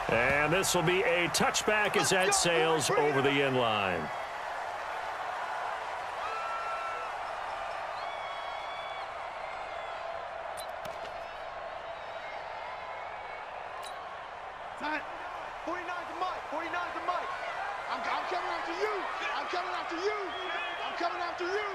And this will be a touchback as that sails over the end line. Time. 49 to Mike. 49 to Mike. I'm coming after you. I'm coming after you. I'm coming after you.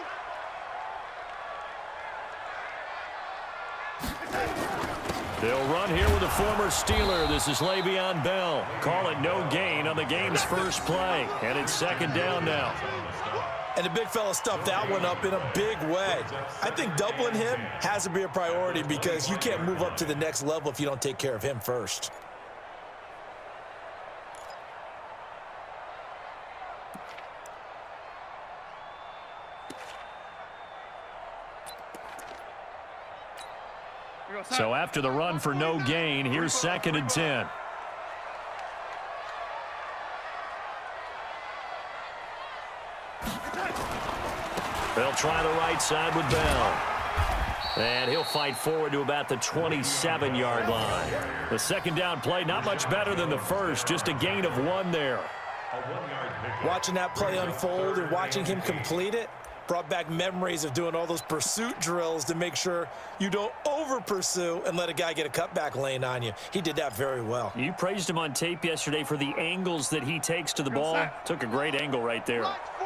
They'll run here with a former Steeler. This is Le'Veon Bell. Call it no gain on the game's first play. And it's second down now. And the big fella stuffed that one up in a big way. I think doubling him has to be a priority because you can't move up to the next level if you don't take care of him first. So after the run for no gain, here's second and 10. They'll try the right side with Bell. And he'll fight forward to about the 27-yard line. The second down play, not much better than the first, just a gain of 1 there. Watching that play unfold and watching him complete it brought back memories of doing all those pursuit drills to make sure you don't over-pursue and let a guy get a cutback lane on you. He did that very well. You praised him on tape yesterday for the angles that he takes to the ball. Took a great angle right there.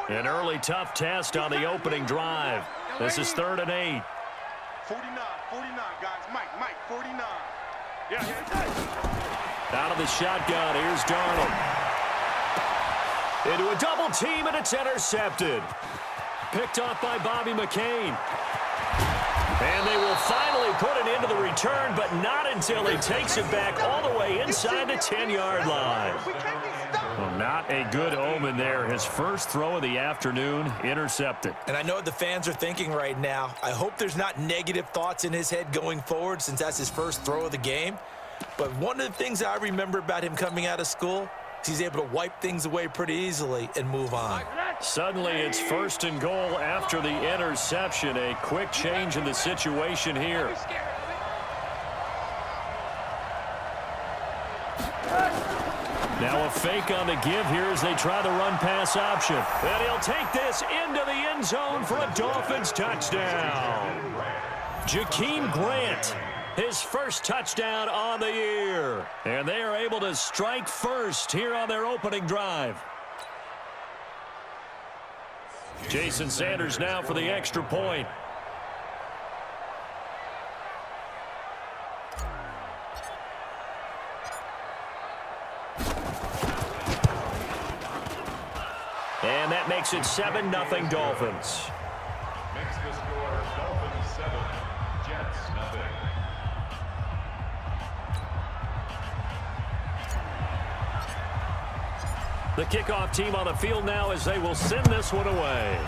An early tough test on the opening drive. This is 3rd and 8. 49, guys. Mike, 49. Out of the shotgun, here's Darnold. Into a double team, and it's intercepted. Picked off by Bobby McCain. And they will finally put an end to the return, but not until he takes it back all the way inside the 10-yard line. Well, not a good omen there. His first throw of the afternoon intercepted. And I know what the fans are thinking right now. I hope there's not negative thoughts in his head going forward since that's his first throw of the game. But one of the things I remember about him coming out of school is he's able to wipe things away pretty easily and move on. Suddenly it's 1st and goal after the interception. A quick change in the situation here. Now a fake on the give here as they try the run-pass option. And he'll take this into the end zone for a Dolphins touchdown. Jakeem Grant, his first touchdown on the year. And they are able to strike first here on their opening drive. Jason Sanders now for the extra point. And that makes it 7-0 Dolphins. Makes the score Dolphins 7, Jets nothing. The kickoff team on the field now as they will send this one away.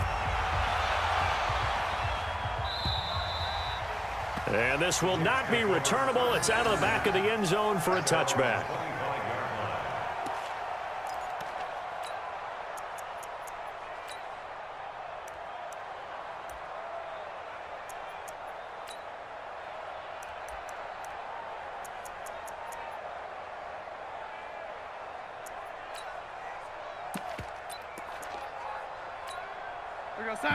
And this will not be returnable. It's out of the back of the end zone for a touchback.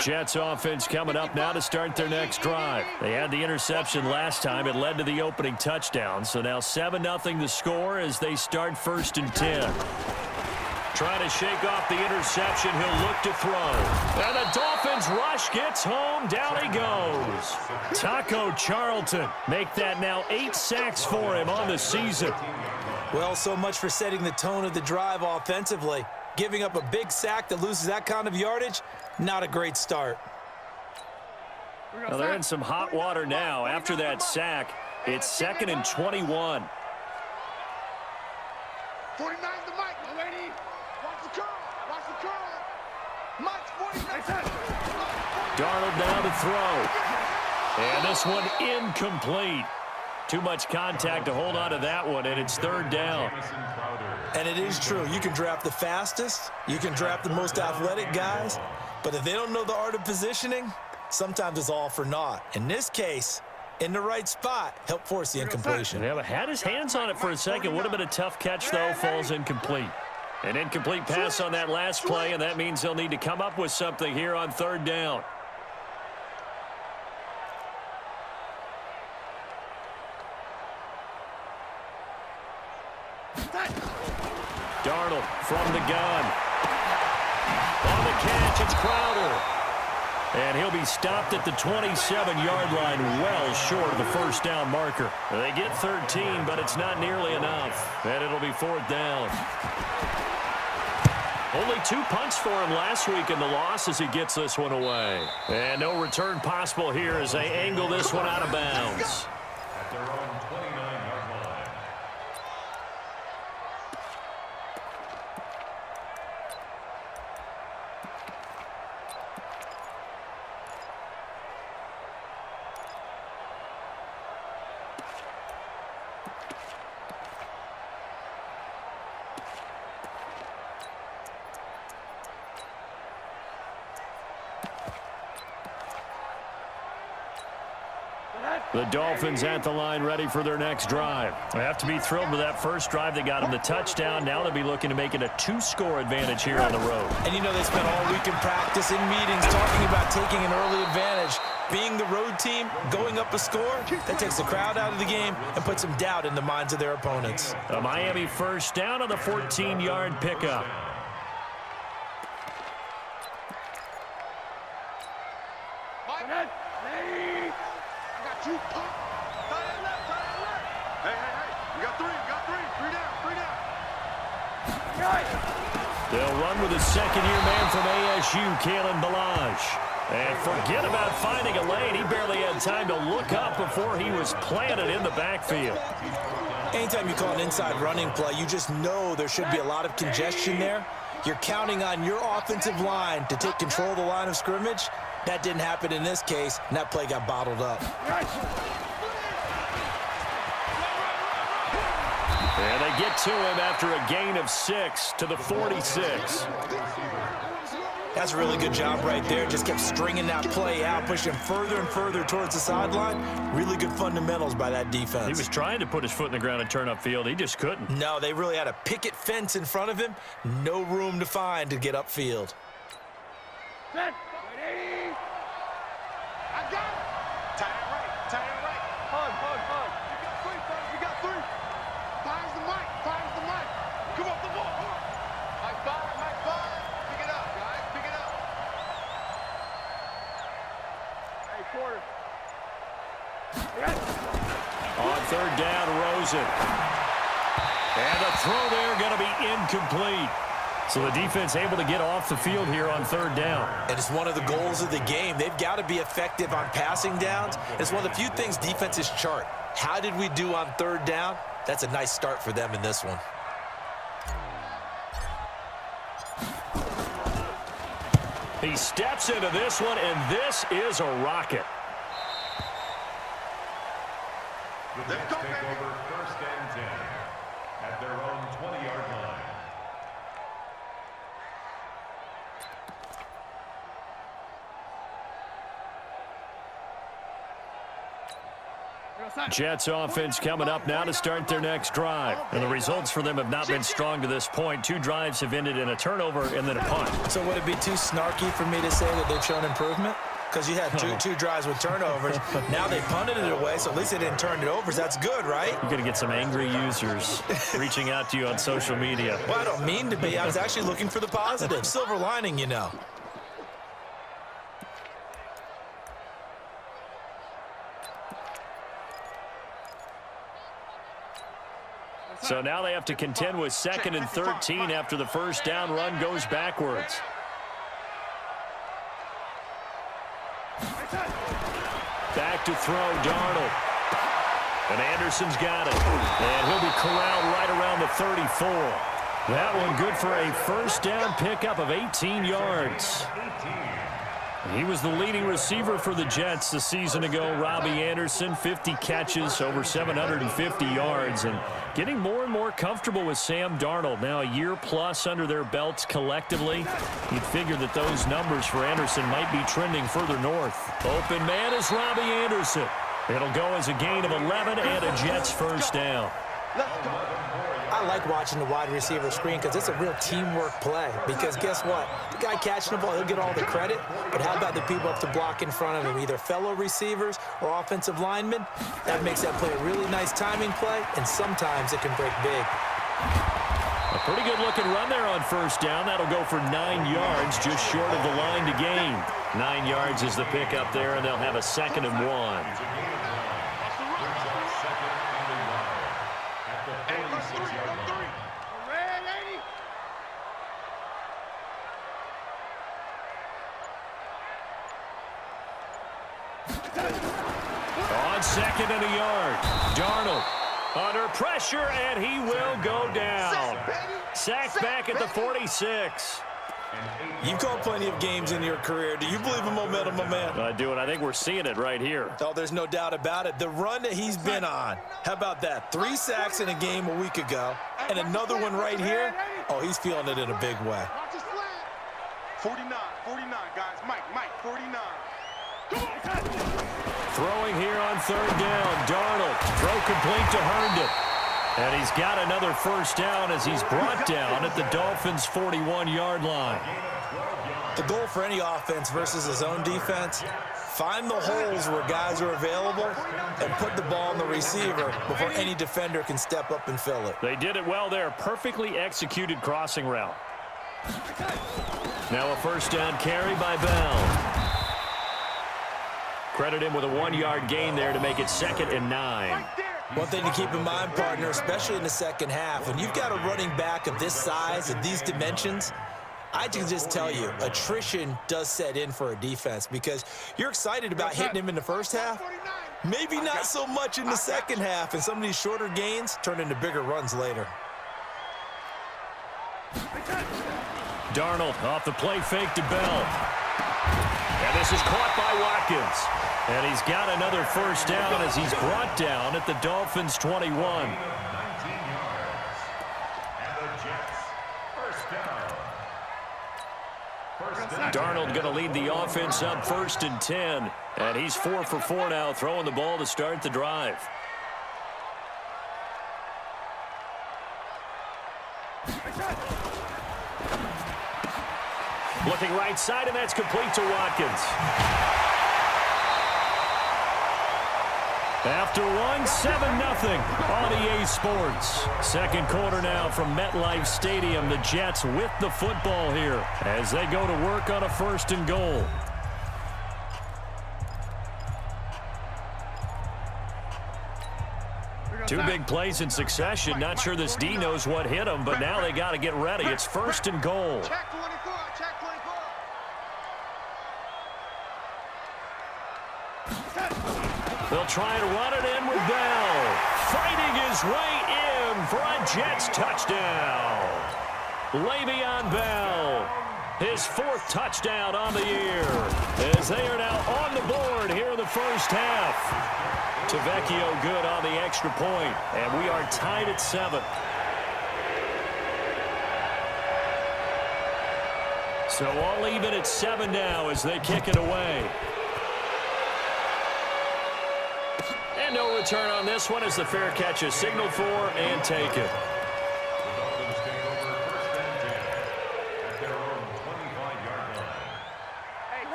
Jets offense coming up now to start their next drive. They had the interception last time. It led to the opening touchdown. So now 7-0 the score as they start 1st and 10. Trying to shake off the interception. He'll look to throw. And the Dolphins rush gets home. Down he goes. Taco Charlton make that now 8 sacks for him on the season. Well, so much for setting the tone of the drive offensively. Giving up a big sack that loses that kind of yardage, not a great start. Well, they're in some hot water now. After that sack, it's 2nd and 21. 49 to Mike. Lady. Watch the curl. Watch the curl. Mike's 49. Darnold now to throw. And this one incomplete. Too much contact to hold on to that one, and it's 3rd down. And it is true. You can draft the fastest. You can draft the most athletic guys. But if they don't know the art of positioning, sometimes it's all for naught. In this case, in the right spot, helped force the incompletion. Yeah, but had his hands on it for a second. Would have been a tough catch, though. Falls incomplete. An incomplete pass on that last play, and that means they'll need to come up with something here on third down. Darnold from the gun. On the catch, it's Crowder. And he'll be stopped at the 27-yard line, well short of the first down marker. They get 13, but it's not nearly enough. And it'll be fourth down. Only 2 punts for him last week in the loss as he gets this one away. And no return possible here as they angle this one out of bounds. At their own 29-yard line. The Dolphins at the line ready for their next drive. They have to be thrilled with that first drive. They got them the touchdown. Now they'll be looking to make it a 2-score advantage here on the road. And you know they spent all week in practice, in meetings, talking about taking an early advantage. Being the road team, going up a score, that takes the crowd out of the game and puts some doubt in the minds of their opponents. A Miami first down on the 14-yard pickup. Tight end left, tight end left. Hey, hey, hey. We got three. Three down. They'll run with a second-year man from ASU, Kalen Ballage. And forget about finding a lane. He barely had time to look up before he was planted in the backfield. Anytime you call an inside running play, you just know there should be a lot of congestion there. You're counting on your offensive line to take control of the line of scrimmage. That didn't happen in this case, and that play got bottled up. And they get to him after a gain of 6 to the 46. That's a really good job right there. Just kept stringing that play out, pushing further and further towards the sideline. Really good fundamentals by that defense. He was trying to put his foot in the ground and turn upfield. He just couldn't. No, they really had a picket fence in front of him. No room to find to get upfield. I got it. Tight end right. Hug. We got three. Finds the mic. Come up the ball. Mike five. Pick it up, guys. Pick it up. Hey, quarter. On third down, Rosen. And the throw there going to be incomplete. So the defense able to get off the field here on third down. And it's one of the goals of the game. They've got to be effective on passing downs. It's one of the few things defenses chart. How did we do on third down? That's a nice start for them in this one. He steps into this one, and this is a rocket. The Jets take over first and 10 at their own 20-yard line. Jets offense coming up now to start their next drive. And the results for them have not been strong to this point. 2 drives have ended in a turnover and then a punt. So would it be too snarky for me to say that they've shown improvement? Because you had two drives with turnovers. Now they punted it away, so at least they didn't turn it over. So that's good, right? You're going to get some angry users reaching out to you on social media. Well, I don't mean to be. I was actually looking for the positive. Silver lining, you know. So now they have to contend with 2nd and 13 after the first down run goes backwards. Back to throw, Darnold. And Anderson's got it. And he'll be corralled right around the 34. That one good for a first down pickup of 18 yards. He was the leading receiver for the Jets a season ago. Robbie Anderson, 50 catches, over 750 yards, and getting more and more comfortable with Sam Darnold. Now a year plus under their belts collectively. You'd figure that those numbers for Anderson might be trending further north. Open man is Robbie Anderson. It'll go as a gain of 11 and a Jets first down. Let's go. I like watching the wide receiver screen because it's a real teamwork play. Because guess what? The guy catching the ball, he'll get all the credit. But how about the people up to block in front of him, either fellow receivers or offensive linemen? That makes that play a really nice timing play, and sometimes it can break big. A pretty good-looking run there on first down. That'll go for 9 yards, just short of the line to gain. 9 yards is the pickup there, and they'll have a 2nd and 1. On 2nd and a yard. Darnold under pressure, and he will go down. Sacked back at the 46. You've called plenty of games in your career. Do you believe in momentum, my man? I do, and I think we're seeing it right here. Oh, there's no doubt about it. The run that he's been on. How about that? 3 sacks in a game a week ago, and another one right here. Oh, he's feeling it in a big way. 49, guys. Mike, 49. Throwing here on 3rd down. Darnold, throw complete to Herndon. And he's got another first down as he's brought down at the Dolphins' 41-yard line. The goal for any offense versus his own defense, find the holes where guys are available and put the ball on the receiver before any defender can step up and fill it. They did it well there. Perfectly executed crossing route. Now a first down carry by Bell. Credit him with a 1-yard gain there to make it 2nd and 9. One thing to keep in mind, partner, especially in the second half, when you've got a running back of this size, of these dimensions, I can just tell you, attrition does set in for a defense because you're excited about hitting him in the first half. Maybe not so much in the second half, and some of these shorter gains turn into bigger runs later. Darnold off the play fake to Bell. And this is caught by Watkins. And he's got another first down as he's brought down at the Dolphins' 21. 19 yards. And the Jets, first down. Darnold going to lead the offense up 1st and 10. And he's 4 for 4 now, throwing the ball to start the drive. Looking right side, and that's complete to Watkins. After one, 7-0 on EA Sports. Second quarter now from MetLife Stadium. The Jets with the football here as they go to work on a 1st and goal. Two big plays in succession. Not sure this D knows what hit him, but now they got to get ready. It's 1st and goal. Check 24, check 24. They'll try and run it in with Bell. Fighting his way in for a Jets touchdown. Le'Veon Bell, his 4th touchdown on the year, as they are now on the board here in the first half. Tavecchio good on the extra point, and we are tied at 7. So all even at 7 now as they kick it away. And no return on this one as the fair catch is signaled for and taken.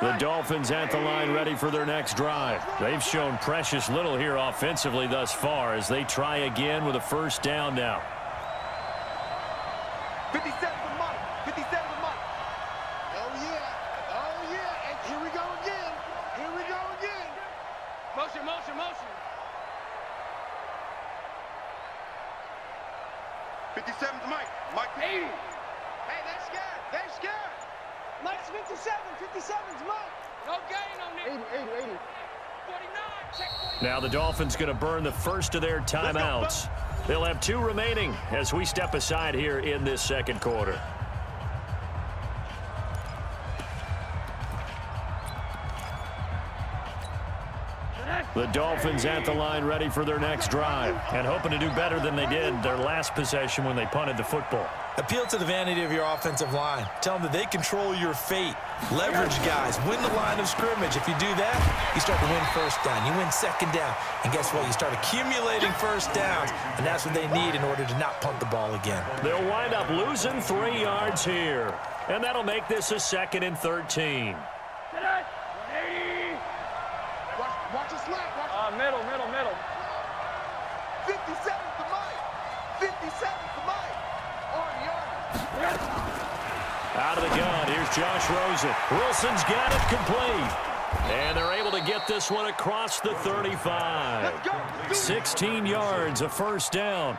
The Dolphins at the line ready for their next drive. They've shown precious little here offensively thus far as they try again with a first down now. 57 to Mike. 57 to Mike. Oh, yeah. Oh, yeah. And here we go again. Here we go again. Motion, motion, motion. 57 to Mike. Mike 80. Hey, they're scared. They're scared. Mike's 57. 57's Mike. No gain on this. 80, 80, 80. 49. Check 49. Now the Dolphins going to burn the first of their timeouts. They'll have 2 remaining as we step aside here in this second quarter. The Dolphins at the line ready for their next drive and hoping to do better than they did their last possession when they punted the football. Appeal to the vanity of your offensive line. Tell them that they control your fate. Leverage guys. Win the line of scrimmage. If you do that, you start to win first down. You win second down. And guess what? You start accumulating first downs. And that's what they need in order to not punt the ball again. They'll wind up losing 3 yards here. And that'll make this a 2nd and 13. Watch it slap. Middle. 57 to Mike. 57 to Mike. Out of the gun, here's Josh Rosen. Wilson's got it complete. And they're able to get this one across the 35. 16 yards, a first down.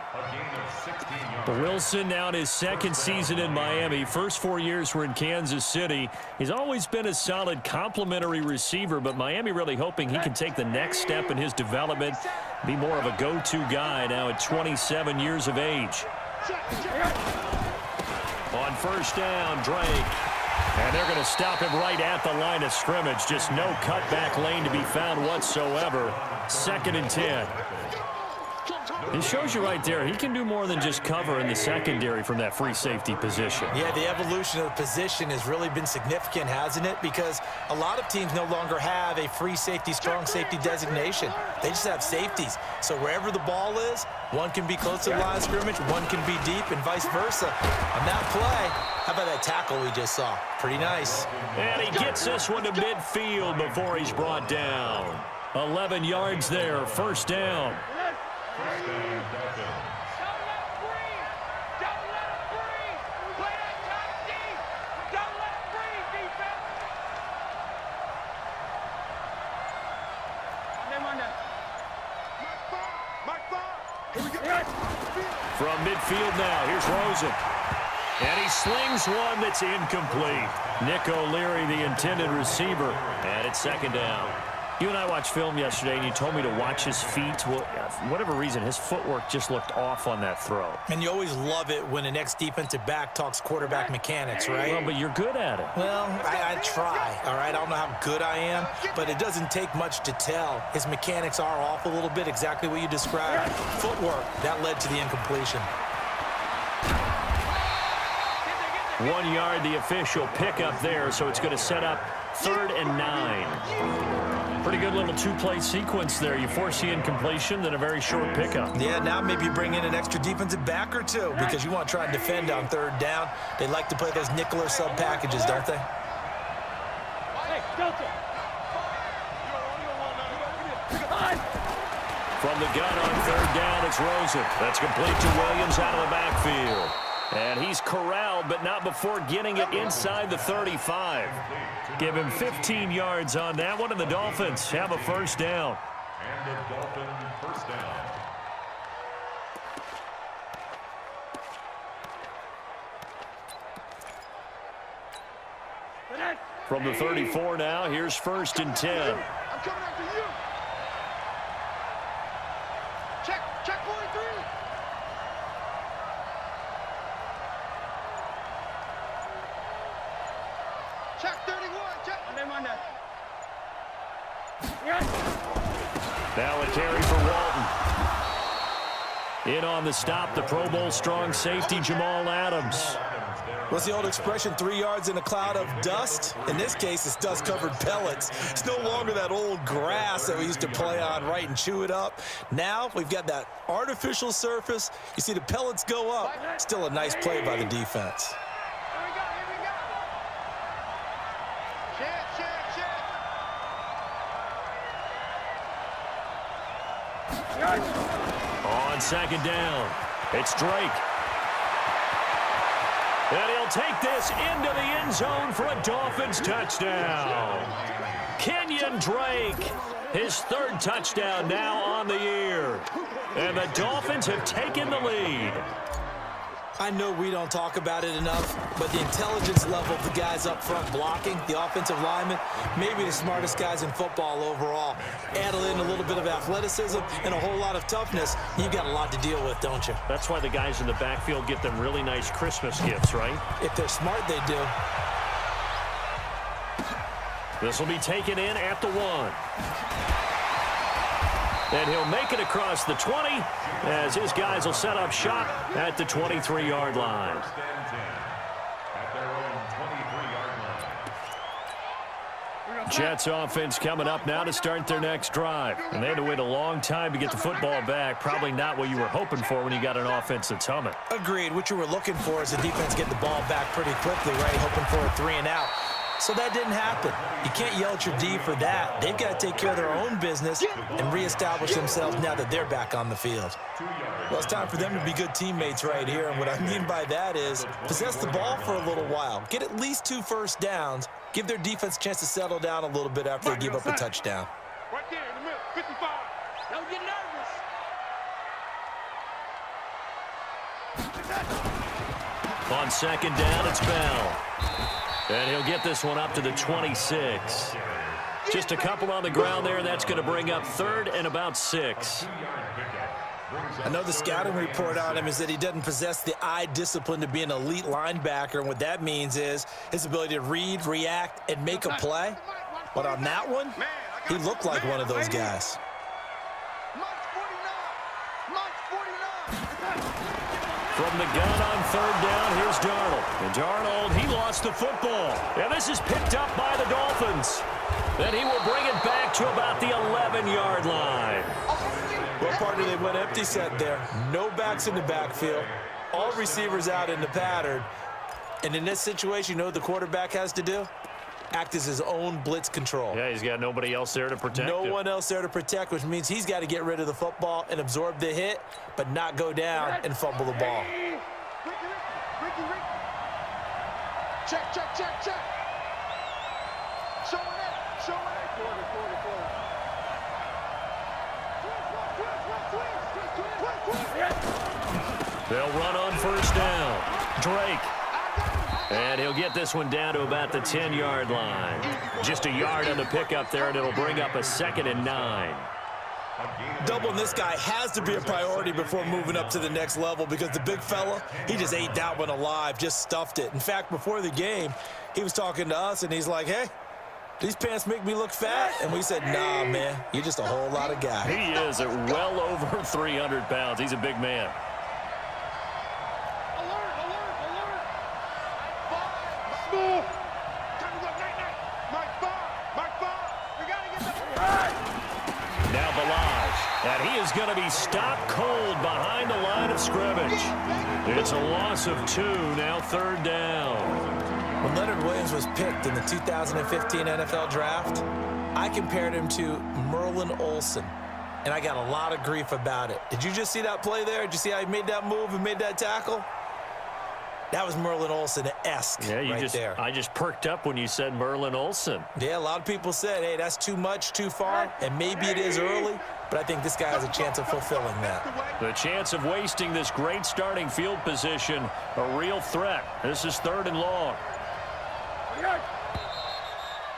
Wilson now in his 2nd season in Miami. First 4 years were in Kansas City. He's always been a solid complementary receiver, but Miami really hoping he can take the next step in his development, be more of a go-to guy now at 27 years of age. On first down, Drake. And they're going to stop him right at the line of scrimmage. Just no cutback lane to be found whatsoever. 2nd and 10. It shows you right there, he can do more than just cover in the secondary from that free safety position. Yeah, the evolution of the position has really been significant, hasn't it? Because a lot of teams no longer have a free safety, strong safety designation. They just have safeties. So wherever the ball is, one can be close to the line of scrimmage, one can be deep, and vice versa. On that play, how about that tackle we just saw? Pretty nice. And he gets this one to midfield before he's brought down. 11 yards there, first down. From midfield now, here's Rosen. And he slings one that's incomplete. Nick O'Leary, the intended receiver, and it's 2nd down. You and I watched film yesterday, and you told me to watch his feet. Well, for whatever reason, his footwork just looked off on that throw. And you always love it when an ex-defensive back talks quarterback mechanics, right? Well, but you're good at it. Well, I try, all right? I don't know how good I am, but it doesn't take much to tell. His mechanics are off a little bit, exactly what you described. Footwork, that led to the incompletion. 1 yard, the official pickup there, so it's going to set up 3rd and 9. Pretty good little 2-play sequence there. You force the incompletion, then a very short pickup. Yeah, now maybe you bring in an extra defensive back or two because you want to try and defend on 3rd down. They like to play those nickel or sub packages, don't they? From the gun on 3rd down, it's Rosen. That's complete to Williams out of the backfield. And he's corralled, but not before getting it inside the 35. Give him 15 yards on that one, and the Dolphins have a first down. And the Dolphins first down. From the 34 now, here's 1st and 10. I'm coming after you. Check 43. Check 31. Check. Now a carry for Walton. In on the stop, the Pro Bowl strong safety, Jamal Adams. What's the old expression, 3 yards in a cloud of dust? In this case, it's dust-covered pellets. It's no longer that old grass that we used to play on, right, and chew it up. Now we've got that artificial surface. You see the pellets go up. Still a nice play by the defense. On 2nd down, it's Drake. And he'll take this into the end zone for a Dolphins touchdown. Kenyon Drake, his 3rd touchdown now on the year. And the Dolphins have taken the lead. I know we don't talk about it enough, but the intelligence level of the guys up front blocking, the offensive linemen, maybe the smartest guys in football overall. Add in a little bit of athleticism and a whole lot of toughness, you've got a lot to deal with, don't you? That's why the guys in the backfield get them really nice Christmas gifts, right? If they're smart, they do. This will be taken in at the 1. And he'll make it across the 20 as his guys will set up shop at the 23-yard line. First and 10 at their own 23-yard line. Jets offense coming up now to start their next drive. And they had to wait a long time to get the football back. Probably not what you were hoping for when you got an offense that's humming. Agreed. What you were looking for is the defense getting the ball back pretty quickly, right? Hoping for a 3 and out. So that didn't happen. You can't yell at your D for that. They've got to take care of their own business and reestablish themselves now that they're back on the field. Well, it's time for them to be good teammates right here. And what I mean by that is possess the ball for a little while. Get at least 2 first downs. Give their defense a chance to settle down a little bit after they give up a touchdown. Right there in the middle, 55. Don't get nervous. On second down, it's Bell. And he'll get this one up to the 26. Just a couple on the ground there, and that's going to bring up 3rd and about 6. I know the scouting report on him is that he doesn't possess the eye discipline to be an elite linebacker, and what that means is his ability to read, react, and make a play. But on that one, he looked like one of those guys. From the gun on 3rd down, here's Darnold. And Darnold, he lost the football. And this is picked up by the Dolphins. Then he will bring it back to about the 11-yard line. Well, partner, they went empty set there. No backs in the backfield. All receivers out in the pattern. And in this situation, you know what the quarterback has to do? Act as his own blitz control. Yeah, he's got nobody else there to protect him. No one else there to protect, which means he's got to get rid of the football and absorb the hit, but not go down and fumble the ball. Ricky. Check. Show it. They'll run on 1st down. Drake. And he'll get this one down to about the 10-yard line. Just a yard on the pickup there, and it'll bring up a 2nd and 9. Doubling this guy has to be a priority before moving up to the next level because the big fella, he just ate that one alive, just stuffed it. In fact, before the game, he was talking to us, and he's like, hey, these pants make me look fat. And we said, nah, man, you're just a whole lot of guy. He is at well over 300 pounds. He's a big man. And he is going to be stopped cold behind the line of scrimmage. It's a loss of 2, now 3rd down. When Leonard Williams was picked in the 2015 NFL Draft, I compared him to Merlin Olsen, and I got a lot of grief about it. Did you just see that play there? Did you see how he made that move and made that tackle? That was Merlin Olsen-esque there. I just perked up when you said Merlin Olsen. Yeah, a lot of people said, hey, that's too much, too far, and maybe it is early, but I think this guy has a chance of fulfilling that. The chance of wasting this great starting field position, a real threat. This is 3rd and long.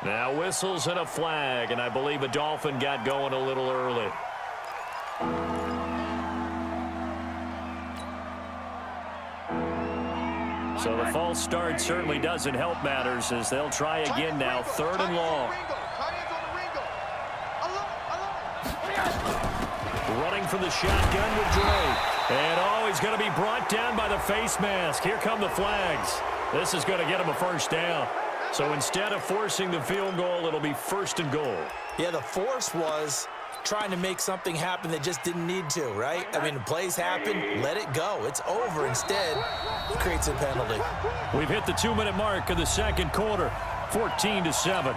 Now whistles and a flag, and I believe a Dolphin got going a little early. So the false start certainly doesn't help matters as they'll try again now, 3rd and long. Running for the shotgun with Drake. And he's going to be brought down by the face mask. Here come the flags. This is going to get him a 1st down. So instead of forcing the field goal, it'll be 1st and goal. Yeah, the force was trying to make something happen that just didn't need to, right? I mean, plays happen, let it go. It's over. Instead, it creates a penalty. We've hit the 2-minute mark of the 2nd quarter, 14-7.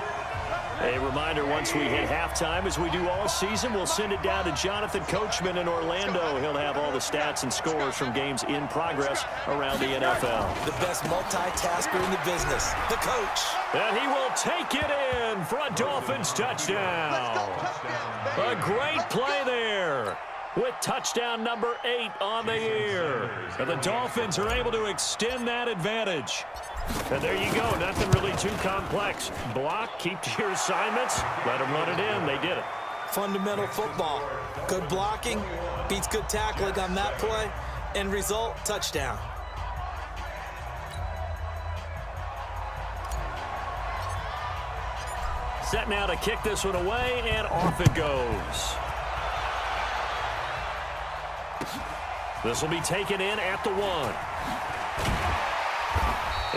A reminder, once we hit halftime, as we do all season, we'll send it down to Jonathan Coachman in Orlando. He'll have all the stats and scores from games in progress around the NFL. The best multitasker in the business, the coach. And he will take it in for a Dolphins touchdown. A great play there with touchdown number 8 on the year. And the Dolphins are able to extend that advantage. And there you go. Nothing really too complex. Block, keep to your assignments, let them run it in. They did it. Fundamental football. Good blocking beats good tackling on that play. End result, touchdown. Set now to kick this one away, and off it goes. This will be taken in at the 1.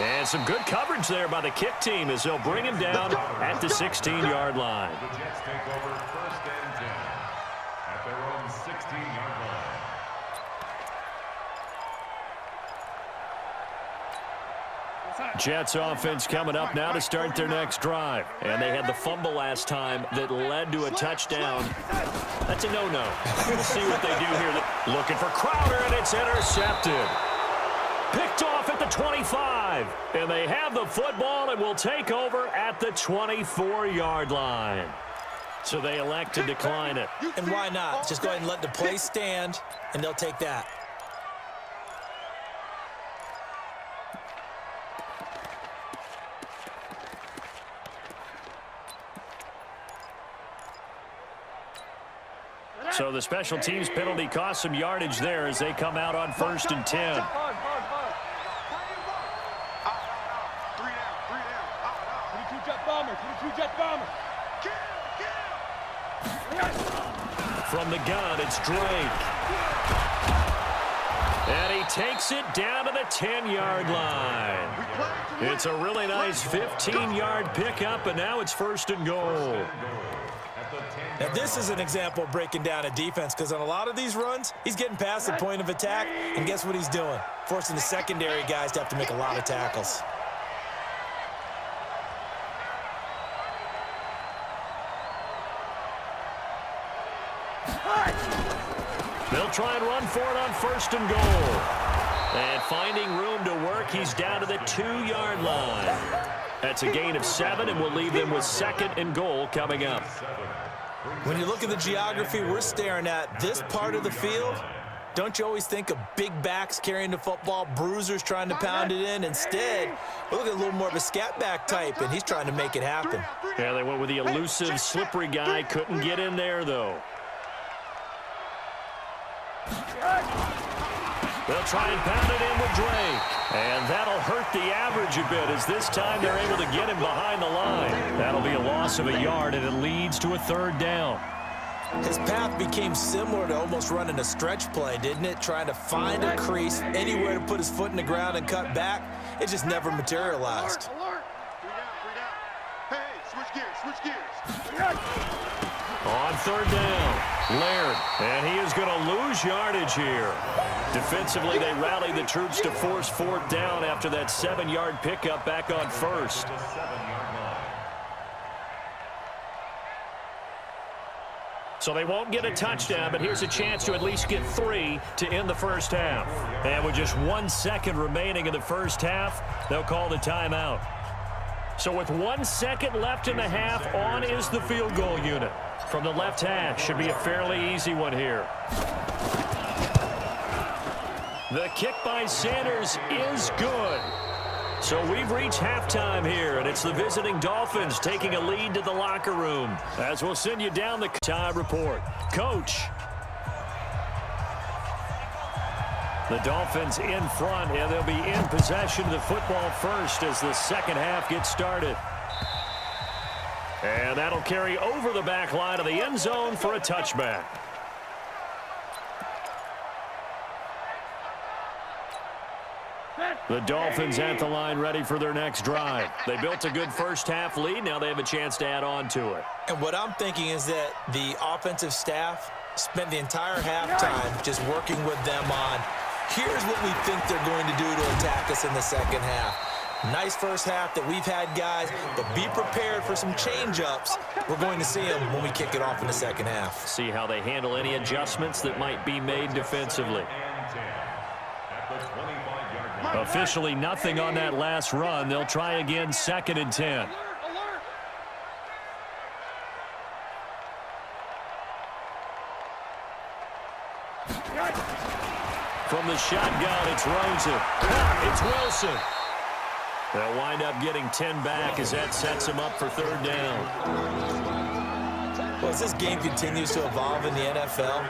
And some good coverage there by the kick team as they'll bring him down at the 16-yard line. The Jets take over 1st and 10 at their own 16-yard line. Jets offense coming up now to start their next drive. And they had the fumble last time that led to a touchdown. That's a no-no. We'll see what they do here. Looking for Crowder, and it's intercepted. Picked off at the 25. And they have the football and will take over at the 24-yard line. So they elect to decline it. And why not? Just go ahead and let the play stand, and they'll take that. So the special teams penalty cost some yardage there as they come out on 1st and 10. 3 down. 22 jet bomber. 22 jet bomber. From the gun, it's Drake. And he takes it down to the 10-yard line. It's a really nice 15-yard pickup, and now it's 1st and goal. Now, this is an example of breaking down a defense because on a lot of these runs, he's getting past the point of attack, and guess what he's doing? Forcing the secondary guys to have to make a lot of tackles. They'll try and run for it on 1st and goal. And finding room to work, he's down to the 2-yard line. That's a gain of 7, and we'll leave them with 2nd and goal coming up. When you look at the geography we're staring at, this part of the field, don't you always think of big backs carrying the football, bruisers trying to pound it in? Instead, we look at a little more of a scat back type, and he's trying to make it happen. Yeah, they went with the elusive, slippery guy. Couldn't get in there, though. They'll try and pound it in with Drake. And that'll hurt the average a bit as this time they're able to get him behind the line. That'll be a loss of a yard, and it leads to a 3rd down. His path became similar to almost running a stretch play, didn't it? Trying to find a crease, anywhere to put his foot in the ground and cut back. It just never materialized. Alert. 3 down. Hey, switch gears. On 3rd down, Laird, and he is going to lose yardage here. Defensively, they rallied the troops to force 4th down after that 7-yard pickup back on 1st. So they won't get a touchdown, but here's a chance to at least get 3 to end the first half. And with just 1 second remaining in the first half, they'll call the timeout. So with 1 second left in the half, on is the field goal unit. From the left hash, should be a fairly easy one here. The kick by Sanders is good. So we've reached halftime here, and it's the visiting Dolphins taking a lead to the locker room. As we'll send you down the time report. Coach. The Dolphins in front, and they'll be in possession of the football first as the second half gets started. And that'll carry over the back line of the end zone for a touchback. The Dolphins at the line ready for their next drive. They built a good first half lead. Now they have a chance to add on to it. And what I'm thinking is that the offensive staff spent the entire halftime just working with them on, here's what we think they're going to do to attack us in the second half. Nice first half that we've had, guys, but be prepared for some change-ups. We're going to see them when we kick it off in the second half. See how they handle any adjustments that might be made defensively. Officially nothing on that last run. They'll try again 2nd and 10. From the shotgun, it's Rosen. It's Wilson. They'll wind up getting 10 back as that sets them up for 3rd down. Well, as this game continues to evolve in the NFL,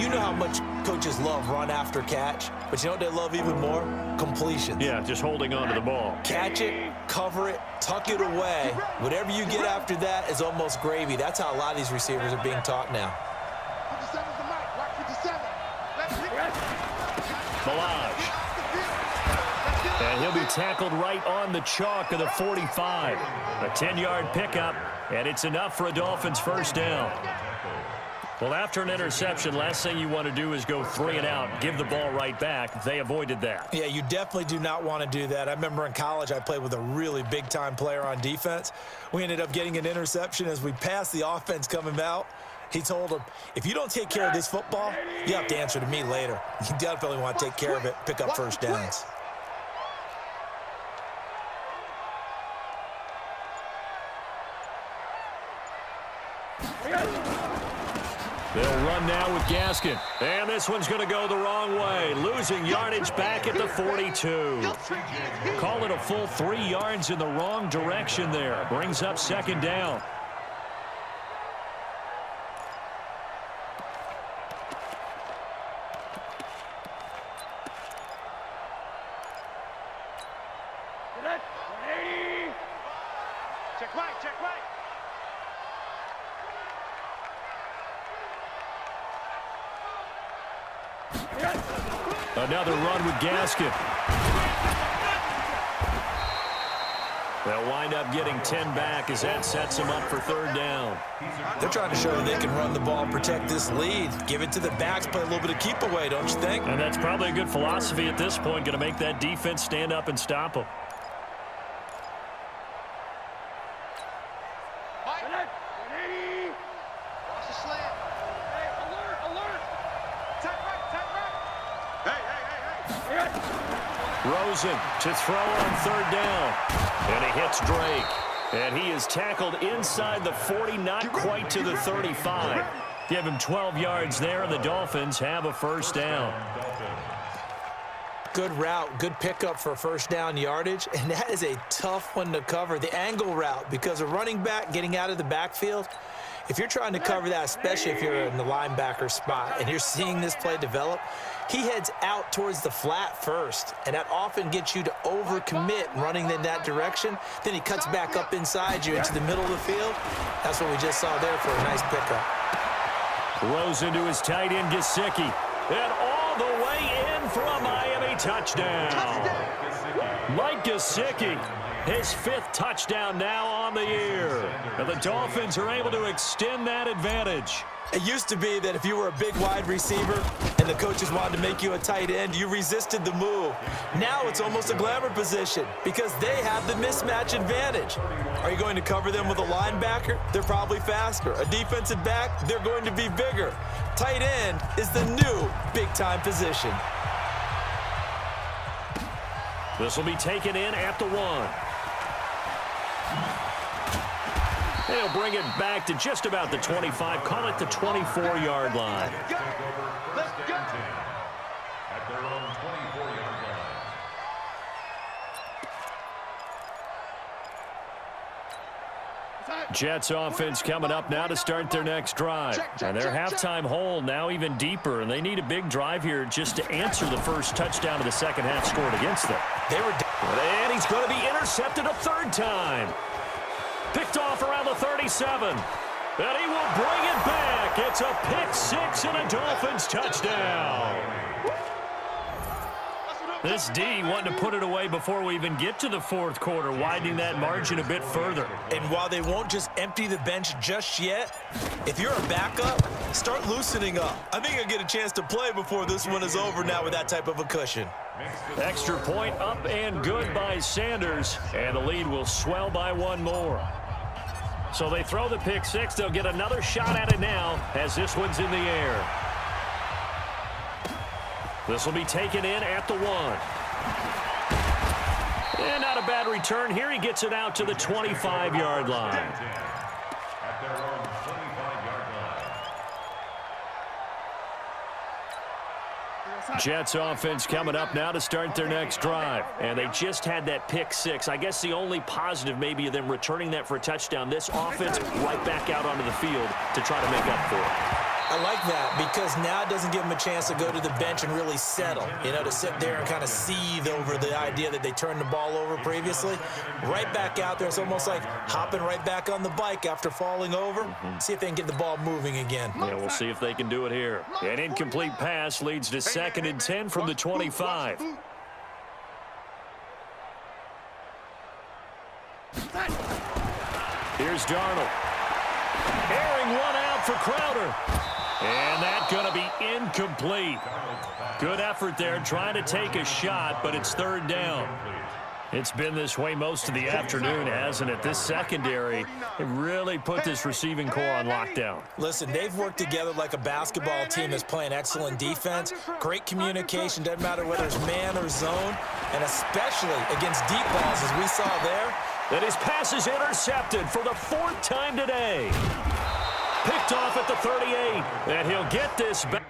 you know how much coaches love run after catch, but you know what they love even more? Completions. Yeah, just holding on to the ball. Catch it, cover it, tuck it away. Whatever you get after that is almost gravy. That's how a lot of these receivers are being taught now. 57's the mic. Watch 57. Let's hit. Balaj. And he'll be tackled right on the chalk of the 45. A 10-yard pickup, and it's enough for a Dolphins first down. Well, after an interception, last thing you want to do is go 3 and out, give the ball right back. They avoided that. Yeah, you definitely do not want to do that. I remember in college I played with a really big-time player on defense. We ended up getting an interception as we passed the offense coming out. He told him, if you don't take care of this football, you have to answer to me later. You definitely want to take care of it, pick up first downs. They'll run now with Gaskin. And this one's going to go the wrong way. Losing yardage back at the 42. Call it a full 3 yards in the wrong direction there. Brings up second down. Check right, check right. Another run with Gaskin. They'll wind up getting 10 back as that sets them up for third down. They're trying to show they can run the ball, protect this lead. Give it to the backs, play a little bit of keep away, don't you think? And that's probably a good philosophy at this point, going to make that defense stand up and stop them. Watch the slant. Hey, alert, alert. Tight right, tight right. Hey. Rosen to throw on third down. And he hits Drake. And he is tackled inside the 40, not quite to the 35. Give him 12 yards there, and the Dolphins have a first down. Good route, good pickup for first down yardage, and that is a tough one to cover, the angle route, because a running back getting out of the backfield, if you're trying to cover that, especially if you're in the linebacker spot and you're seeing this play develop, he heads out towards the flat first, and that often gets you to overcommit running in that direction. Then he cuts back up inside you into the middle of the field. That's what we just saw there for a nice pickup. Rosen to his tight end, Gesicki. And all the way in for a Miami touchdown. Mike Gesicki, his 5th touchdown now on the year. And the Dolphins are able to extend that advantage. It used to be that if you were a big wide receiver and the coaches wanted to make you a tight end, you resisted the move. Now it's almost a glamour position because they have the mismatch advantage. Are you going to cover them with a linebacker? They're probably faster. A defensive back? They're going to be bigger. Tight end is the new big-time position. This will be taken in at the 1. They'll bring it back to just about the 25. Call it the 24-yard line. Let's go. At their own 24-yard line. Jets offense coming up now to start their next drive. And their halftime hole now even deeper, and they need a big drive here just to answer the first touchdown of the second half scored against them. And he's going to be intercepted a third time. Picked off around the 37. And he will bring it back. It's a pick 6 and a Dolphins touchdown. This D wanted to put it away before we even get to the fourth quarter, widening that margin a bit further. And while they won't just empty the bench just yet, if you're a backup, start loosening up. I think you'll get a chance to play before this one is over now with that type of a cushion. Extra point up and good by Sanders, and the lead will swell by 1 more. So they throw the pick 6. They'll get another shot at it now as this one's in the air. This will be taken in at the 1. And not a bad return here. He gets it out to the 25-yard line. At their own 25-yard line. Jets offense coming up now to start their next drive. And they just had that pick 6. I guess the only positive maybe of them returning that for a touchdown. This offense right back out onto the field to try to make up for it. I like that because now it doesn't give them a chance to go to the bench and really settle, to sit there and kind of seethe over the idea that they turned the ball over previously. Right back out there. It's almost like hopping right back on the bike after falling over. See if they can get the ball moving again. Yeah, we'll see if they can do it here. An incomplete pass leads to 2nd and 10 from the 25. Here's Darnold. Airing one out for Crowder. And that's going to be incomplete. Good effort there trying to take a shot, but it's 3rd down. It's been this way most of the afternoon, hasn't it? This secondary, it really put this receiving core on lockdown. Listen, they've worked together like a basketball team that's playing excellent defense. Great communication, doesn't matter whether it's man or zone, and especially against deep balls, as we saw there. And his pass is intercepted for the 4th time today. Picked off at the 38, and he'll get this back.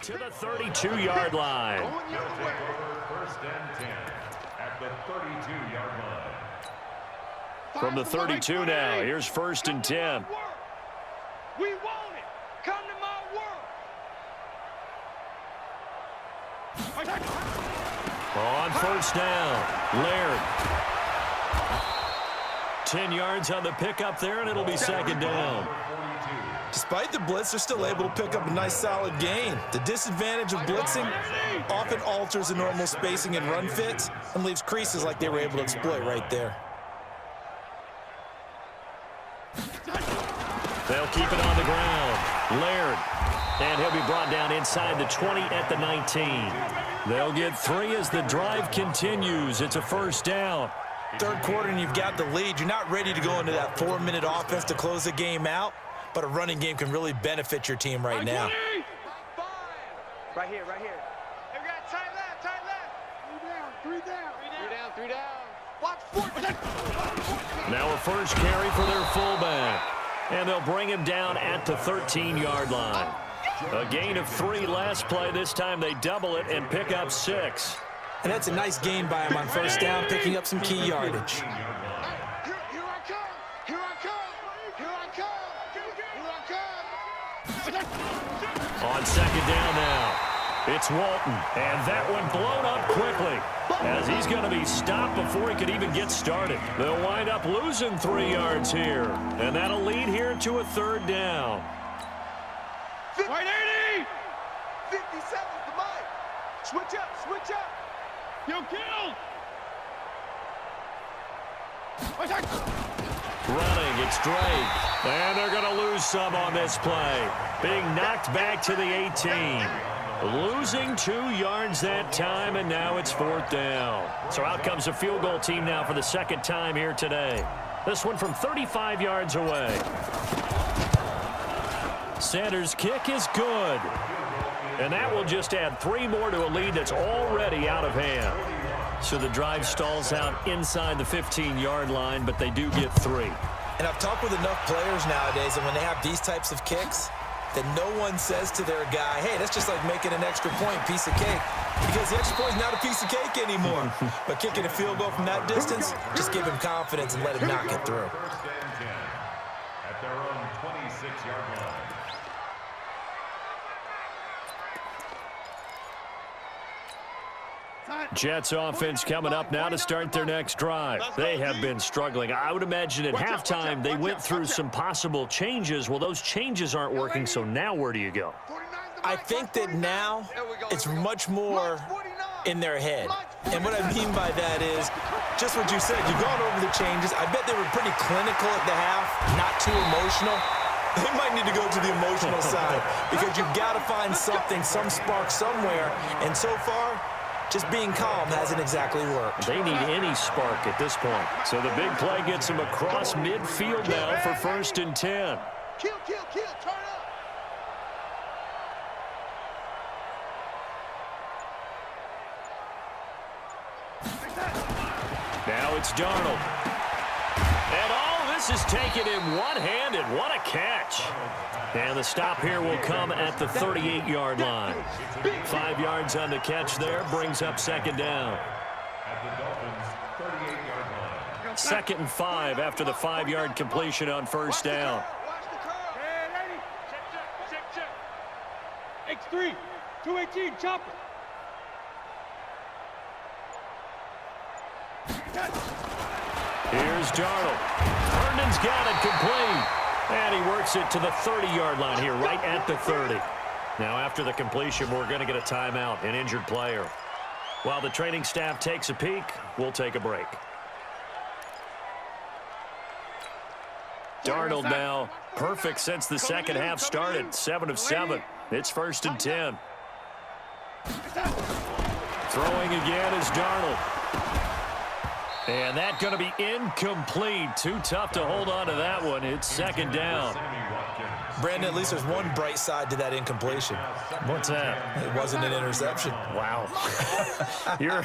To the 32-yard line. They'll take over 1st and 10 at the 32-yard line. From the 32 now, here's 1st and 10. We want it. Come to my world. On 1st down, Laird. 10 yards on the pickup there, and it'll be 2nd down. Despite the blitz, they're still able to pick up a nice, solid gain. The disadvantage of blitzing often alters the normal spacing and run fits and leaves creases like they were able to exploit right there. They'll keep it on the ground. Laird. And he'll be brought down inside the 20 at the 19. They'll get 3 as the drive continues. It's a 1st down. 3rd quarter and you've got the lead. You're not ready to go into that 4-minute offense to close the game out. But a running game can really benefit your team right now. Right here, right here. Hey, we got tight left, tight left. 3 down, 3 down. Watch 4. Now a first carry for their fullback. And they'll bring him down at the 13-yard line. A gain of 3 last play. This time they double it and pick up 6. And that's a nice gain by him on 1st down, picking up some key yardage. On 2nd down now, it's Walton, and that one blown up quickly as he's going to be stopped before he could even get started. They'll wind up losing 3 yards here, and that'll lead here to a 3rd down. 180! 57 to Mike. Switch up, switch up. Yo, kill! Running, it's Drake. And they're going to lose some on this play. Being knocked back to the 18. Losing 2 yards that time, and now it's 4th down. So out comes a field goal team now for the 2nd time here today. This one from 35 yards away. Sanders' kick is good. And that will just add 3 more to a lead that's already out of hand. So the drive stalls out inside the 15-yard line, but they do get 3. And I've talked with enough players nowadays, and when they have these types of kicks, that no one says to their guy, hey, that's just like making an extra point, piece of cake. Because the extra point is not a piece of cake anymore. But kicking a field goal from that distance, just give him confidence and let him knock it through. 1st and 10 at their own 26-yard line. Jets offense coming up now to start their next drive. They have been struggling. I would imagine at halftime they went through some possible changes. Well, those changes aren't working, so now where do you go? I think that now it's much more in their head. And what I mean by that is just what you said. You've gone over the changes. I bet they were pretty clinical at the half, not too emotional. They might need to go to the emotional side because you've got to find something, some spark somewhere. And so far, Just being calm hasn't exactly worked. They need any spark at this point. So the big play gets him across midfield now for 1st and 10. Kill, kill, kill. Turn up. Now it's Darnold. And all this is taken in one-handed. What a catch. And the stop here will come at the 38-yard line. 5 yards on the catch there brings up 2nd down. At the Dolphins' 38-yard line. 2nd and 5 after the 5-yard completion on 1st down. Watch the curve. Hey, ready? Check. X3, 218, chopper. Here's Darnold. Herndon's got it complete. And he works it to the 30-yard line here, right at the 30. Now, after the completion, we're going to get a timeout, an injured player. While the training staff takes a peek, we'll take a break. Darnold now perfect since the second half started. 7 of 7. It's 1st and 10. Throwing again is Darnold. And that going to be incomplete. Too tough to hold on to that one. It's 2nd down. Brandon, at least there's one bright side to that incompletion. What's that? It wasn't an interception. Wow. You're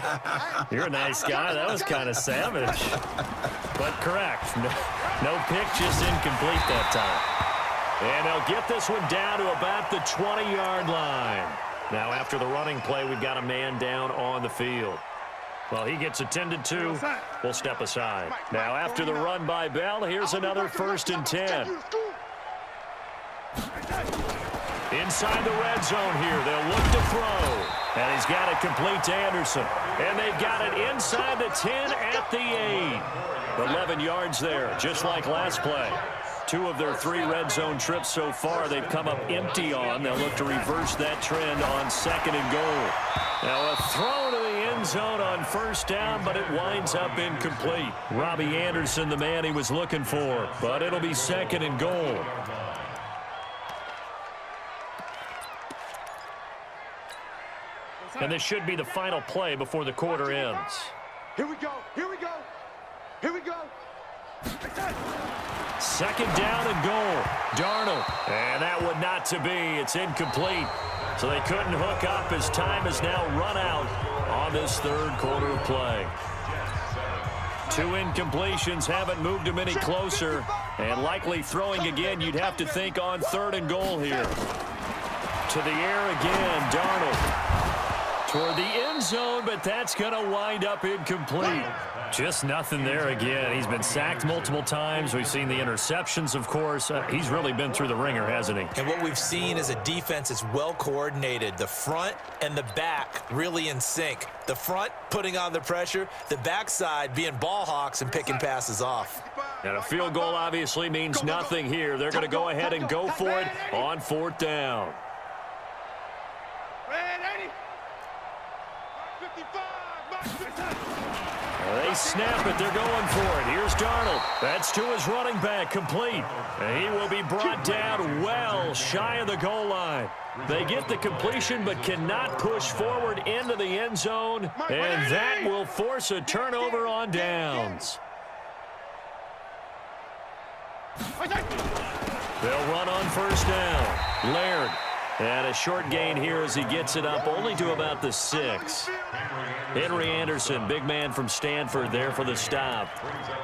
a nice guy. That was kind of savage. But correct. No pick, just incomplete that time. And they'll get this one down to about the 20-yard line. Now, after the running play, we've got a man down on the field. Well, he gets attended to. We'll step aside. Now, after the run by Bell, here's another 1st and 10. Inside the red zone here, they'll look to throw. And he's got it complete to Anderson. And they've got it inside the 10 at the 8. 11 yards there, just like last play. 2 of their 3 red zone trips so far they've come up empty on. They'll look to reverse that trend on 2nd and goal. Now a throw to the end zone on 1st down, but it winds up incomplete. Robbie Anderson, the man he was looking for, but it'll be 2nd and goal. And this should be the final play before the quarter ends. Here we go. Here we go. Here we go. 2nd down and goal. Darnold. And that would not to be. It's incomplete. So they couldn't hook up as time has now run out on this 3rd quarter of play. 2 incompletions haven't moved him any closer. And likely throwing again, you'd have to think on 3rd and goal here. To the air again, Darnold. Toward the end zone, but that's going to wind up incomplete. Just nothing there again. He's been sacked multiple times. We've seen the interceptions, of course. He's really been through the ringer, hasn't he? And what we've seen is a defense that's well coordinated. The front and the back really in sync. The front putting on the pressure, the backside being ball hawks and picking passes off. And a field goal obviously means nothing here. They're going to go ahead and go for it on 4th down. Ready? 55. They snap it. They're going for it. Here's Darnold. That's to his running back, complete. And he will be brought down well shy of the goal line. They get the completion but cannot push forward into the end zone. And that will force a turnover on downs. They'll run on 1st down. Laird. And a short gain here as he gets it up only to about the 6. Henry Anderson, big man from Stanford, there for the stop.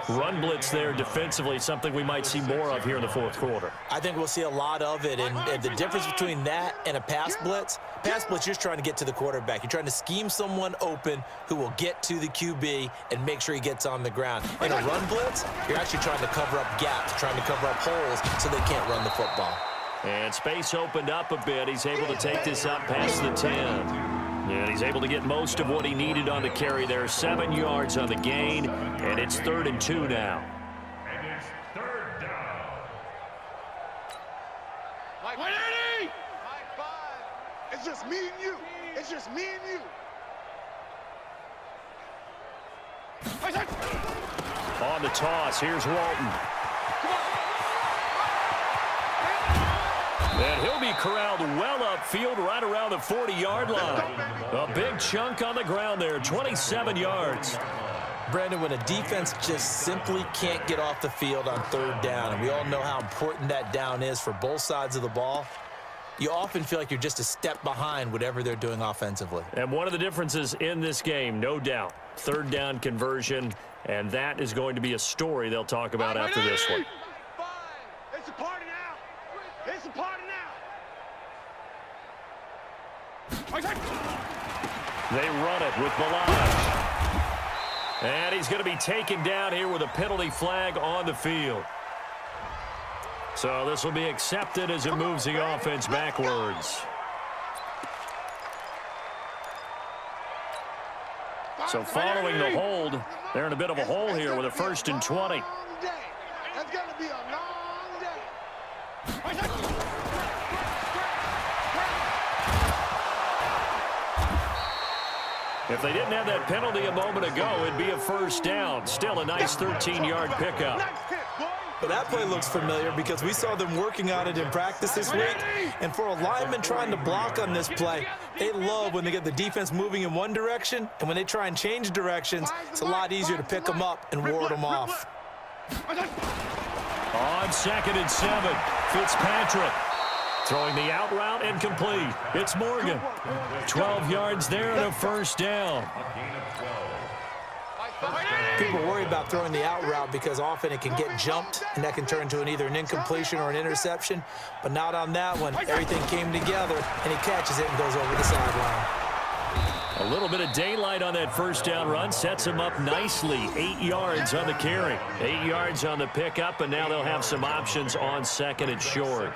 Run blitz there defensively, something we might see more of here in the 4th quarter. I think we'll see a lot of it, and the difference between that and a pass blitz, you're just trying to get to the quarterback. You're trying to scheme someone open who will get to the QB and make sure he gets on the ground. In a run blitz, you're actually trying to cover up gaps, trying to cover up holes so they can't run the football. And space opened up a bit. He's able to take this up past the 10. And he's able to get most of what he needed on the carry there. 7 yards on the gain, and it's 3rd and 2 now. And it's 3rd down. High five. It's just me and you. It's just me and you. On the toss, here's Walton. And he'll be be corralled well upfield right around the 40-yard line. A big chunk on the ground there, 27 yards. Brandon, when a defense just simply can't get off the field on third down, and we all know how important that down is for both sides of the ball, you often feel like you're just a step behind whatever they're doing offensively. And one of the differences in this game, no doubt, third down conversion, and that is going to be a story they'll talk about after this one. It's a party now. It's a party now. They run it with Balaj. And he's going to be taken down here with a penalty flag on the field. So this will be accepted as it moves the offense backwards. So following the hold, they're in a bit of a hole here with a 1st and 20. That's going to be a long day. If they didn't have that penalty a moment ago, it'd be a 1st down. Still a nice 13-yard pickup. But that play looks familiar because we saw them working on it in practice this week. And for a lineman trying to block on this play, they love when they get the defense moving in one direction, and when they try and change directions, it's a lot easier to pick them up and ward them off. On 2nd and 7, Fitzpatrick throwing the out route and complete. It's Morgan. 12 yards there and a 1st down. People worry about throwing the out route because often it can get jumped, and that can turn into either an incompletion or an interception. But not on that one. Everything came together, and he catches it and goes over the sideline. A little bit of daylight on that 1st down run sets him up nicely. 8 yards on the carry. 8 yards on the pickup, and now they'll have some options on 2nd and short.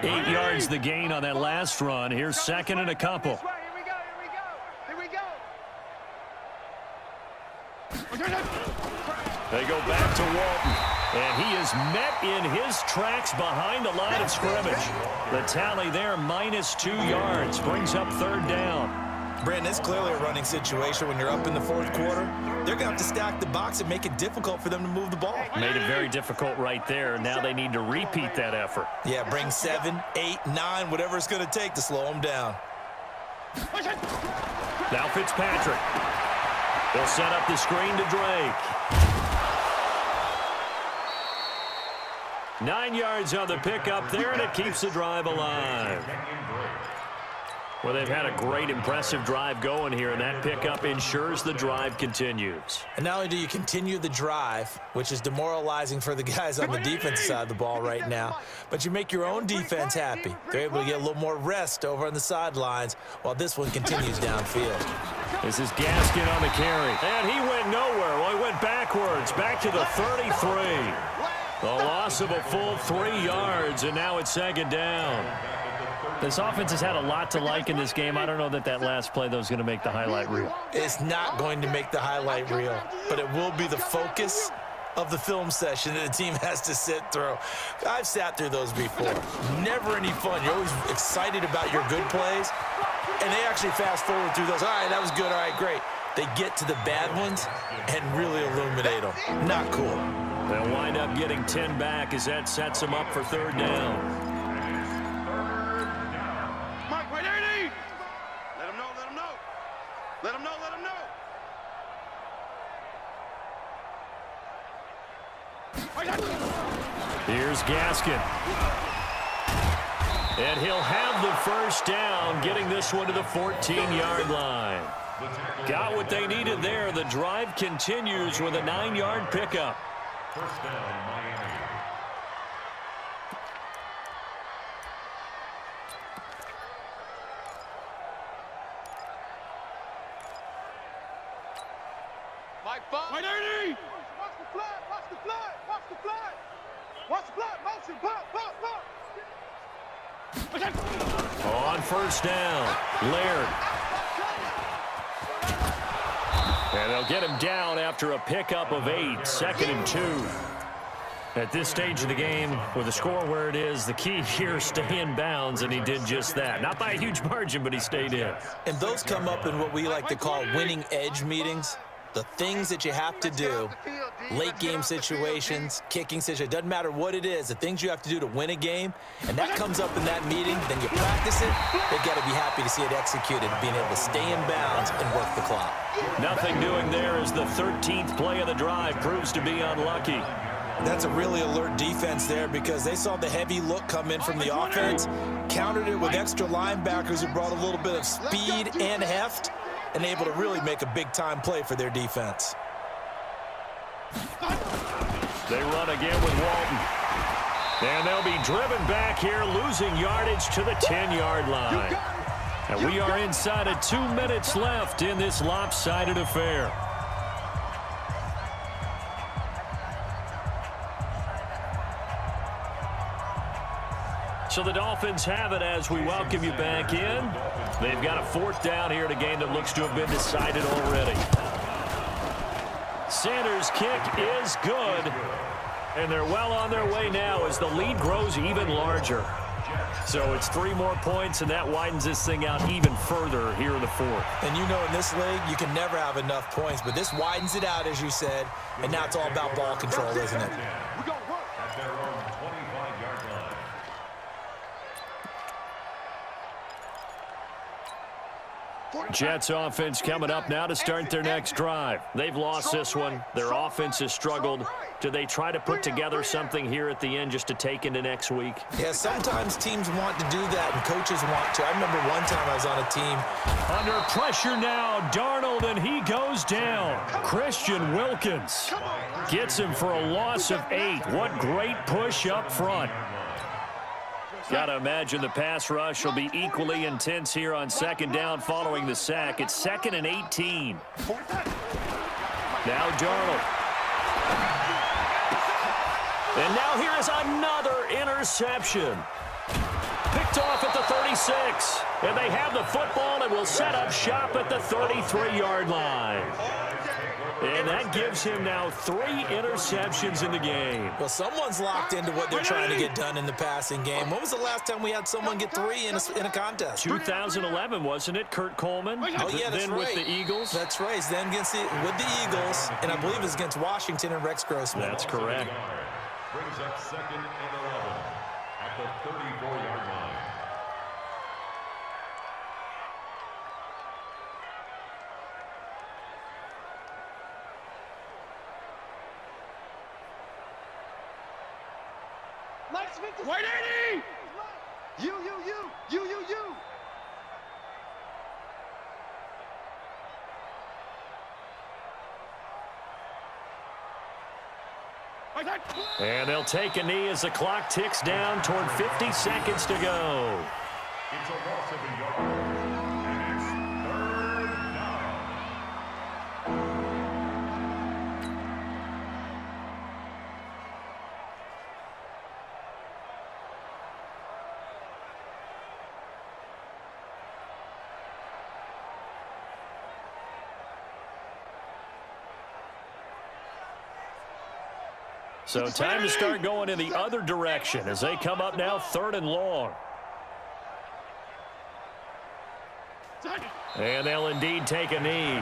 8 yards the gain on that last run. Here's 2nd and a couple. They go back to Walton, and he is met in his tracks behind the line of scrimmage. The tally there, -2 yards, brings up 3rd down. Brandon, it's clearly a running situation when you're up in the 4th quarter. They're going to have to stack the box and make it difficult for them to move the ball. Made it very difficult right there. Now they need to repeat that effort. Yeah, bring 7, 8, 9, whatever it's going to take to slow them down. Now Fitzpatrick. They'll set up the screen to Drake. 9 yards on the pickup there, and it keeps the drive alive. Well, they've had a great, impressive drive going here, and that pickup ensures the drive continues. And not only do you continue the drive, which is demoralizing for the guys on the defensive side of the ball right now, but you make your own defense happy. They're able to get a little more rest over on the sidelines while this one continues downfield. This is Gaskin on the carry. And he went nowhere. Well, he went backwards, back to the 33. The loss of a full 3 yards, and now it's 2nd down. This offense has had a lot to like in this game. I don't know that that last play, though, is going to make the highlight reel. It's not going to make the highlight reel, but it will be the focus of the film session that the team has to sit through. I've sat through those before. Never any fun. You're always excited about your good plays, and they actually fast forward through those. All right, that was good. All right, great. They get to the bad ones and really illuminate them. Not cool. They'll wind up getting 10 back as that sets them up for 3rd down. Let him know, let him know. Here's Gaskin. And he'll have the 1st down, getting this one to the 14-yard line. Got what they needed there. The drive continues with a 9-yard pickup. 1st down, Miami. Right, Ernie! Watch the flood, watch the flood, watch the flood. Watch the flood, motion, pop, pop, pop. On 1st down, Laird. And they'll get him down after a pickup of 8, 2nd and 2. At this stage of the game, with the score where it is, the key here, stay in bounds, and he did just that. Not by a huge margin, but he stayed in. And those come up in what we like to call winning edge meetings. the things that you have to do, late game situations, kicking situations, doesn't matter what it is, the things you have to do to win a game, and that comes up in that meeting, then you practice it, they've got to be happy to see it executed, being able to stay in bounds and work the clock. Nothing doing there as the 13th play of the drive proves to be unlucky. That's a really alert defense there because they saw the heavy look come in from the offense, countered it with extra linebackers who brought a little bit of speed and heft, and able to really make a big-time play for their defense. They run again with Walton. And they'll be driven back here, losing yardage to the 10-yard line. And we are inside of 2 minutes left in this lopsided affair. So the Dolphins have it as we welcome you back in. They've got a 4th down here in a game that looks to have been decided already. Sanders' kick is good. And they're well on their way now as the lead grows even larger. So it's 3 more points, and that widens this thing out even further here in the 4th. And you know in this league, you can never have enough points, but this widens it out, as you said, and now it's all about ball control, isn't it? At their own 25-yard line. Jets offense coming up now to start their next drive. They've lost this one. Their offense has struggled. Do they try to put together something here at the end just to take into next week? Yeah, sometimes teams want to do that and coaches want to. I remember one time I was on a team. Under pressure now, Darnold, and he goes down. Christian Wilkins gets him for a loss of 8. What great push up front. Got to imagine the pass rush will be equally intense here on 2nd down following the sack. It's 2nd and 18. Now Darnold. And now here is another interception. Picked off at the 36. And they have the football and will set up shop at the 33-yard line. And that gives him now 3 interceptions in the game. Well, someone's locked into what they're trying to get done in the passing game. When was the last time we had someone get 3 in a contest? 2011, wasn't it? Kurt Coleman? Oh, yeah, that's then right. with the Eagles? That's right. Then with the Eagles, and I believe it's against Washington and Rex Grossman. That's correct. Brings up 2nd and 11 at the 34-yard line. White 80! You. And they'll take a knee as the clock ticks down toward 50 seconds to go. It's a loss of a yard. And it's 3rd down. So time to start going in the other direction as they come up now 3rd and long. And they'll indeed take a knee.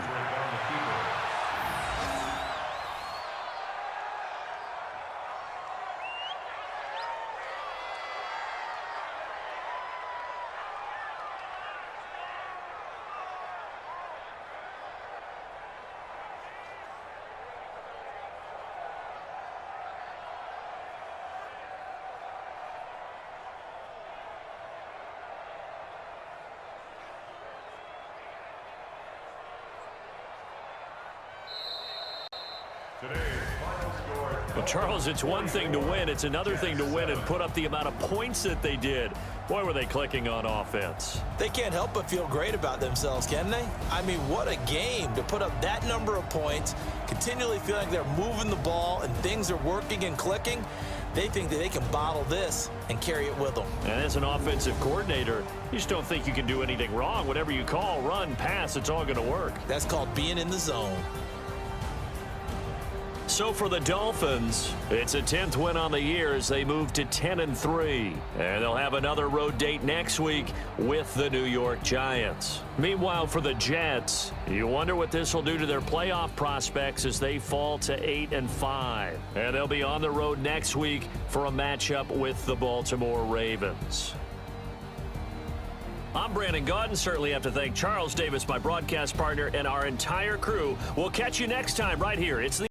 Well, Charles, it's one thing to win. It's another thing to win and put up the amount of points that they did. Boy, were they clicking on offense. They can't help but feel great about themselves, can they? I mean, what a game to put up that number of points, continually feeling like they're moving the ball and things are working and clicking. They think that they can bottle this and carry it with them. And as an offensive coordinator, you just don't think you can do anything wrong. Whatever you call, run, pass, it's all going to work. That's called being in the zone. So for the Dolphins, it's a 10th win on the year as they move to 10-3. And they'll have another road date next week with the New York Giants. Meanwhile, for the Jets, you wonder what this will do to their playoff prospects as they fall to 8-5. And they'll be on the road next week for a matchup with the Baltimore Ravens. I'm Brandon Gaudin. Certainly have to thank Charles Davis, my broadcast partner, and our entire crew. We'll catch you next time right here. It's the